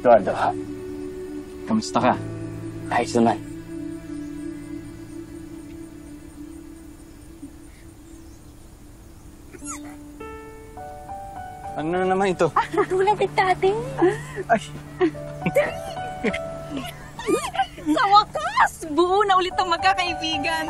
Eduardo, ha? Kamusta ka? Ayos naman. Ano na naman ito? Tulad ng dati. Ay. Sa wakas! Buo na ulit ang magkakaibigan.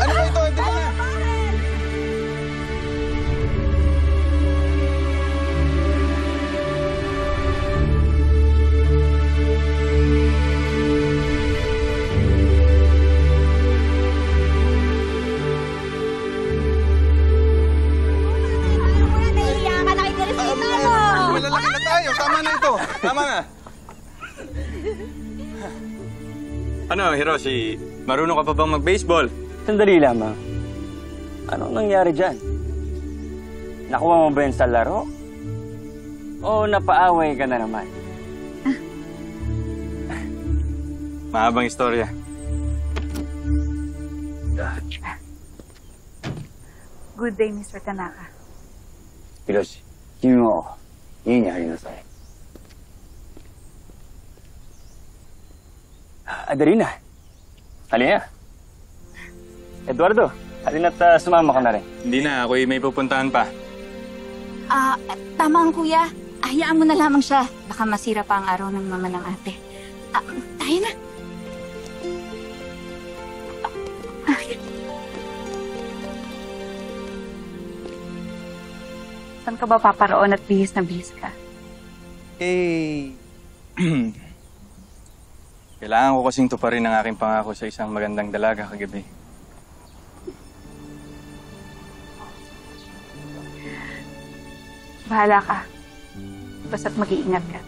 Ano ba ito? Ito na! Malalaki na tayo. Tama na ito. Tama na. Ano, Hiroshi? Marunong ka pa bang mag-baseball? Sandali lamang. Anong nangyari dyan? Nakuha mo ba yun sa laro? O napaaway ka na naman? Mahabang istorya. Good day, Mr. Tanaka. Hiroshi,君も家に入りなさい。Dali na. Halina. Eduardo, halina't sumama ka na rin. Hindi na. Ako'y may pupuntahan pa. Tama ang kuya. Hayaan mo na lamang siya. Baka masira pa ang araw ng mama ng ate. Tayo na. Saan ka ba paparoon at bihis na bihis ka? Kailangan ko kasing tuparin ang aking pangako sa isang magandang dalaga kagabi. Bahala ka. Basta't mag-iingat ka.